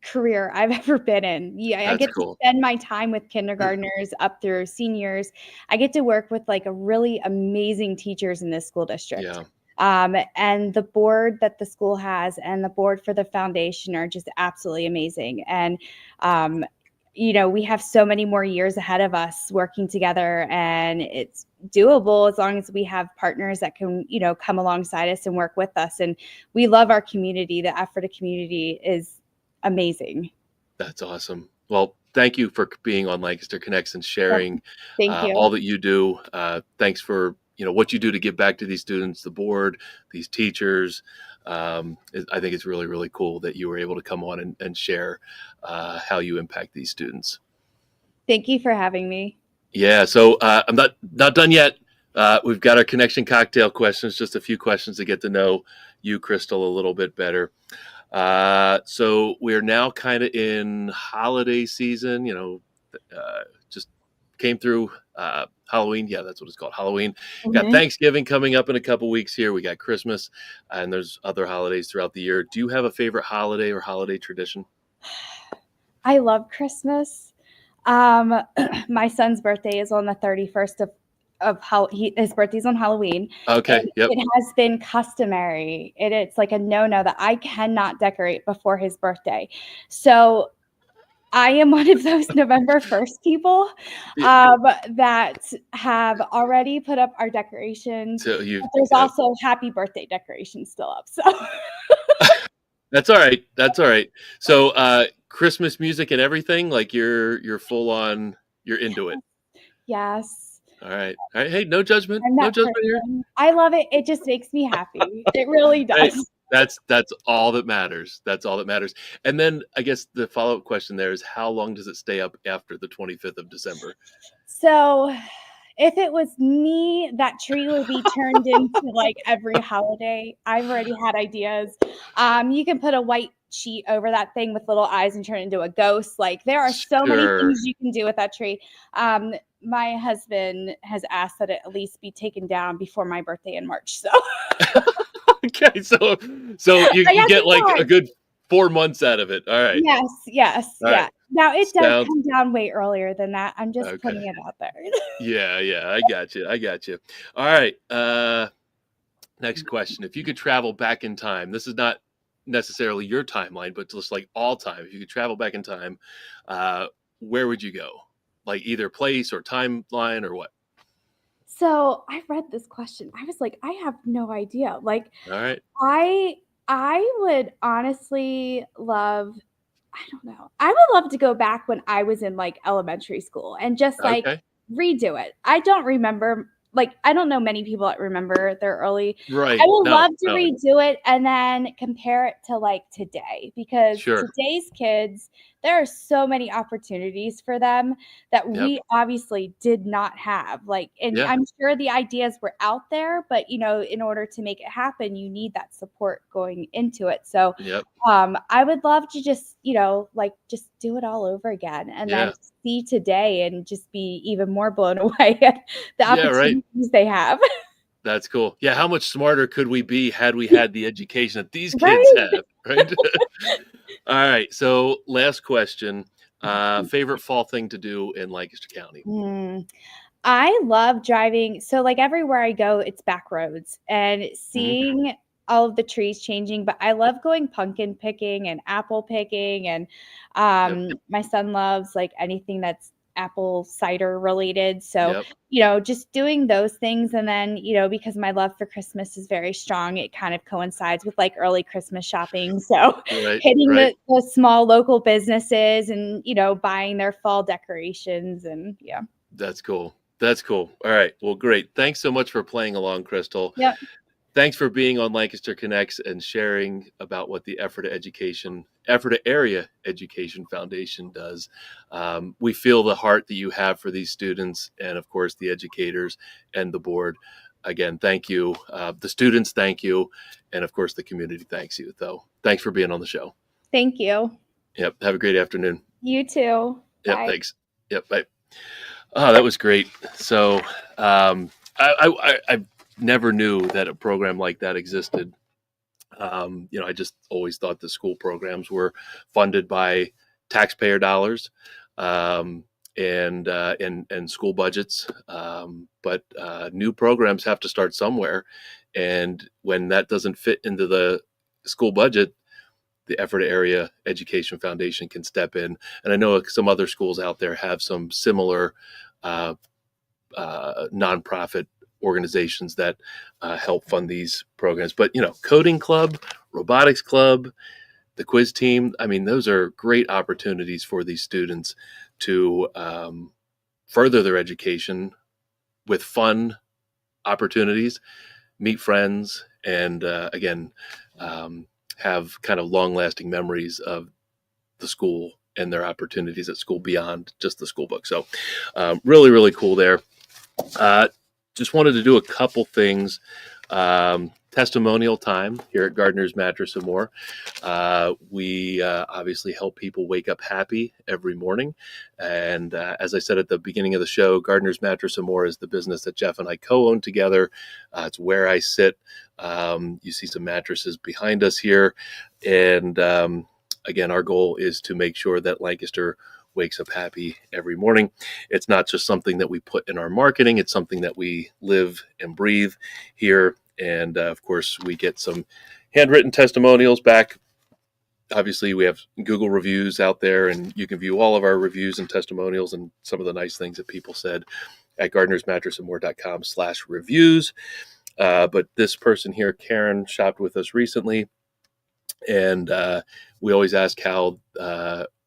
career I've ever been in. I get to spend my time with kindergartners up through seniors. I get to work with like a really amazing teachers in this school district. Yeah. And the board that the school has and the board for the foundation are just absolutely amazing. And, we have so many more years ahead of us working together, and it's doable as long as we have partners that can, come alongside us and work with us. And we love our community. The Ephrata community is amazing. That's awesome. Well, thank you for being on Lancaster Connects and sharing Thank you. all that you do. Thanks for what you do to give back to these students, the board, these teachers. I think it's really, really cool that you were able to come on and share how you impact these students. Thank you for having me. Yeah, so I'm not done yet. We've got our connection cocktail questions, just a few questions to get to know you, Crystal, a little bit better. So we're now kind of in holiday season, just came through Halloween. Yeah, that's what it's called, Halloween. Got Thanksgiving coming up in a couple weeks here. We got Christmas, and there's other holidays throughout the year. Do you have a favorite holiday or holiday tradition? I love Christmas. My son's birthday is on the 31st his birthday's on Halloween. Okay. Yep. It has been customary. It's like a no-no that I cannot decorate before his birthday. So I am one of those November 1st people that have already put up our decorations. So There's also happy birthday decorations still up. So That's all right. That's all right. So Christmas music and everything, like you're full on, you're into it. yes. All right. All right. Hey, no judgment. I'm No that judgment here. person. I love it. It just makes me happy. It really does. Hey, that's all that matters. That's all that matters. And then I guess the follow-up question there is, how long does it stay up after the 25th of December? So if it was me, that tree would be turned into like every holiday. I've already had ideas. You can put a white sheet over that thing with little eyes and turn it into a ghost. Like there are so many things you can do with that tree. My husband has asked that it at least be taken down before my birthday in March. So okay, so you get like a good 4 months out of it. All right. Yes. All right. Now it does come down way earlier than that. I'm just Okay. putting it out there. Yeah, I got you. All right. Next question. If you could travel back in time, this is not necessarily your timeline, but just like all time, if you could travel back in time, where would you go? Like either place or timeline or what? So I read this question. I was like, I have no idea. Like, All right. I would honestly love, I don't know. I would love to go back when I was in like elementary school and just like redo it. I don't remember, like, I don't know many people that remember their early. Right. I would love to redo it and then compare it to like today, because today's kids, there are so many opportunities for them that we obviously did not have. Like, and I'm sure the ideas were out there, but in order to make it happen, you need that support going into it. So I would love to just, just do it all over again and then see today and just be even more blown away at the opportunities they have. That's cool. Yeah. How much smarter could we be had we had the education that these kids have? Right. All right. So last question, favorite fall thing to do in Lancaster County? I love driving. So like everywhere I go, it's back roads and seeing all of the trees changing, but I love going pumpkin picking and apple picking. And my son loves like anything that's apple cider related. So, just doing those things. And then, because my love for Christmas is very strong, it kind of coincides with like early Christmas shopping. So hitting the small local businesses and, buying their fall decorations and That's cool. All right. Well, great. Thanks so much for playing along, Crystal. Yep. Thanks for being on Lancaster Connects and sharing about what the Ephrata Area Education Foundation does. We feel the heart that you have for these students and, of course, the educators and the board. Again, thank you. The students, thank you. And, of course, the community thanks you. So thanks for being on the show. Thank you. Yep. Have a great afternoon. You too. Yep. Bye. Thanks. Yep. Bye. Oh, that was great. So I never knew that a program like that existed. I just always thought the school programs were funded by taxpayer dollars and school budgets. But new programs have to start somewhere. And when that doesn't fit into the school budget, the Ephrata Area Education Foundation can step in. And I know some other schools out there have some similar nonprofit organizations that help fund these programs. But, coding club, robotics club, the quiz team, I mean, those are great opportunities for these students to further their education with fun opportunities, meet friends, and again, have kind of long-lasting memories of the school and their opportunities at school beyond just the school book. So really, really cool there. Just wanted to do a couple things. Testimonial time here at Gardner's Mattress and More. We obviously help people wake up happy every morning. And as I said at the beginning of the show, Gardner's Mattress and More is the business that Jeff and I co-own together. It's where I sit. You see some mattresses behind us here. And again, our goal is to make sure that Lancaster wakes up happy every morning. It's not just something that we put in our marketing. It's something that we live and breathe here. And of course, we get some handwritten testimonials back. Obviously, we have Google reviews out there, and you can view all of our reviews and testimonials and some of the nice things that people said at gardnersmattressandmore.com/reviews. But this person here, Karen, shopped with us recently, and we always ask how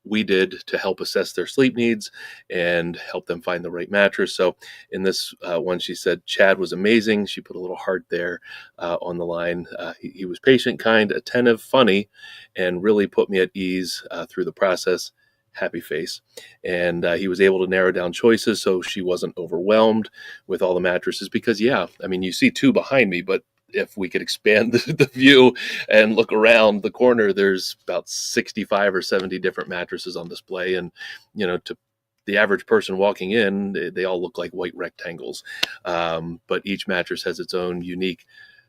we did to help assess their sleep needs and help them find the right mattress. So in this one, she said, Chad was amazing. She put a little heart there on the line. He was patient, kind, attentive, funny, and really put me at ease through the process. Happy face. And he was able to narrow down choices so she wasn't overwhelmed with all the mattresses because, yeah, I mean, you see two behind me, but if we could expand the view and look around the corner, there's about 65 or 70 different mattresses on display. And, you know, to the average person walking in, they all look like white rectangles. But each mattress has its own unique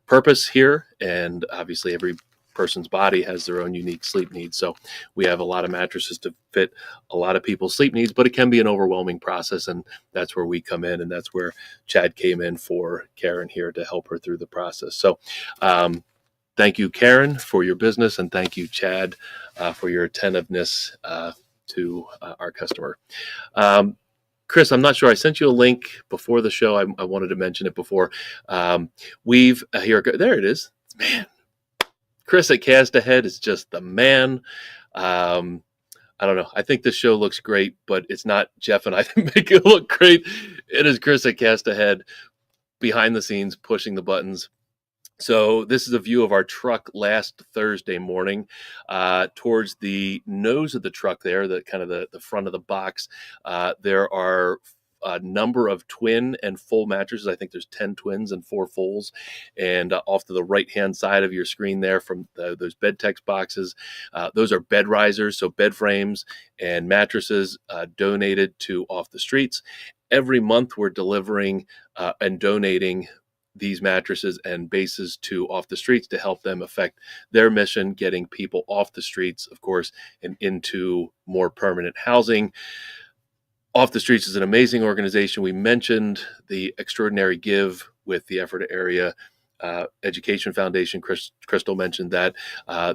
purpose here. And obviously every person's body has their own unique sleep needs. So we have a lot of mattresses to fit a lot of people's sleep needs, but it can be an overwhelming process. And that's where we come in. And that's where Chad came in for Karen here to help her through the process. So thank you, Karen, for your business. And thank you, Chad, for your attentiveness to our customer. Chris, I'm not sure. I sent you a link before the show. I wanted to mention it before. We've here. There it is. Man. Chris at Cast Ahead is just the man. I don't know. I think this show looks great, but it's not Jeff and I that make it look great. It is Chris at Cast Ahead behind the scenes, pushing the buttons. So this is a view of our truck last Thursday morning. Towards the nose of the truck there, the kind of the front of the box, there are a number of twin and full mattresses. I think there's 10 twins and 4 fulls. And off to the right-hand side of your screen there from those bed text boxes, those are bed risers, so bed frames and mattresses donated to Off the Streets. Every month we're delivering and donating these mattresses and bases to Off the Streets to help them affect their mission, getting people off the streets, of course, and into more permanent housing. Off the Streets is an amazing organization. We mentioned the extraordinary give with the Ephrata Area Education Foundation. Crystal mentioned that.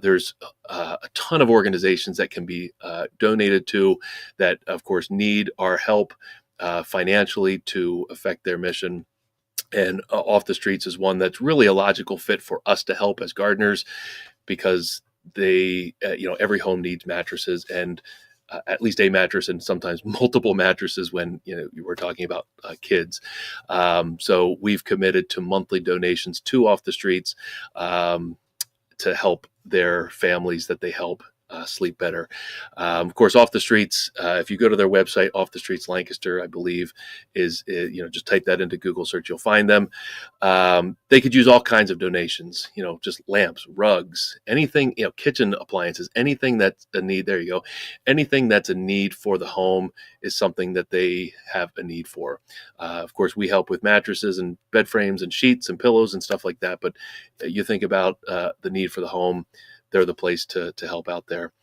There's a ton of organizations that can be donated to that, of course, need our help financially to affect their mission. And Off the Streets is one that's really a logical fit for us to help as gardeners because they, every home needs mattresses and at least a mattress and sometimes multiple mattresses when we're talking about kids. So we've committed to monthly donations to Off the Streets to help their families that they help sleep better. Of course, Off the Streets, if you go to their website, Off the Streets Lancaster, I believe is just type that into Google search, you'll find them. They could use all kinds of donations, just lamps, rugs, anything, kitchen appliances, anything that's a need. There you go. Anything that's a need for the home is something that they have a need for. Of course, we help with mattresses and bed frames and sheets and pillows and stuff like that. But you think about the need for the home, they're the place to help out there.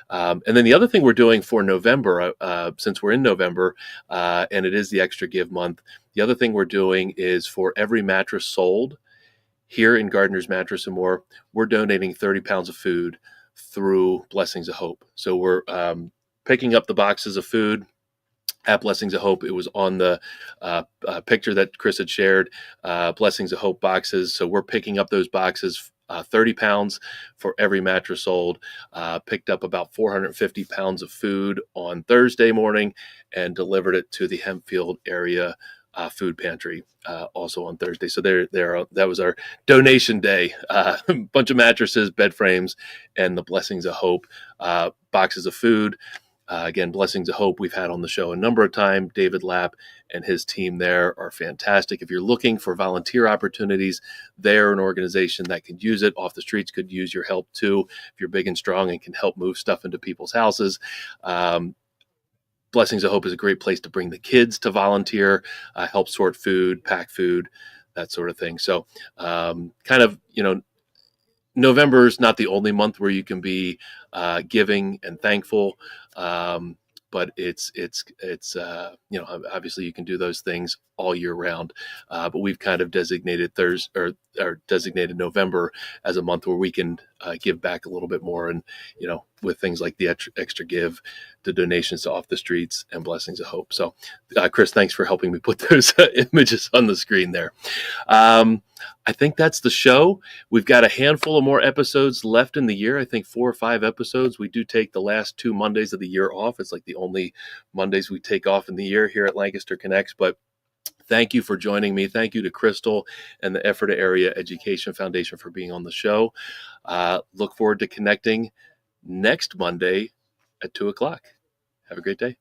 And then the other thing we're doing for November, since we're in November and it is the extra give month, the other thing we're doing is for every mattress sold here in Gardner's Mattress and More, we're donating 30 pounds of food through Blessings of Hope. So we're picking up the boxes of food at Blessings of Hope. It was on the picture that Chris had shared, Blessings of Hope boxes. So we're picking up those boxes, 30 pounds for every mattress sold. Picked up about 450 pounds of food on Thursday morning and delivered it to the Hempfield area food pantry also on Thursday. So that was our donation day. A bunch of mattresses, bed frames, and the Blessings of Hope boxes of food. Again, Blessings of Hope we've had on the show a number of times. David Lapp and his team there are fantastic. If you're looking for volunteer opportunities, they're an organization that could use it. Off the Streets could use your help too. If you're big and strong and can help move stuff into people's houses. Blessings of Hope is a great place to bring the kids to volunteer, help sort food, pack food, that sort of thing. So November is not the only month where you can be giving and thankful, but it's obviously you can do those things all year round. But we've kind of designated Thursday or designated November as a month where we can give back a little bit more, and with things like the extra give, the donations to Off the Streets and Blessings of Hope. So, Chris, thanks for helping me put those images on the screen there. I think that's the show. We've got a handful of more episodes left in the year. I think 4 or 5 episodes. We do take the last 2 Mondays of the year off. It's like the only Mondays we take off in the year here at Lancaster Connects. But thank you for joining me. Thank you to Crystal and the Ephrata Area Education Foundation for being on the show. Look forward to connecting next Monday at 2:00. Have a great day.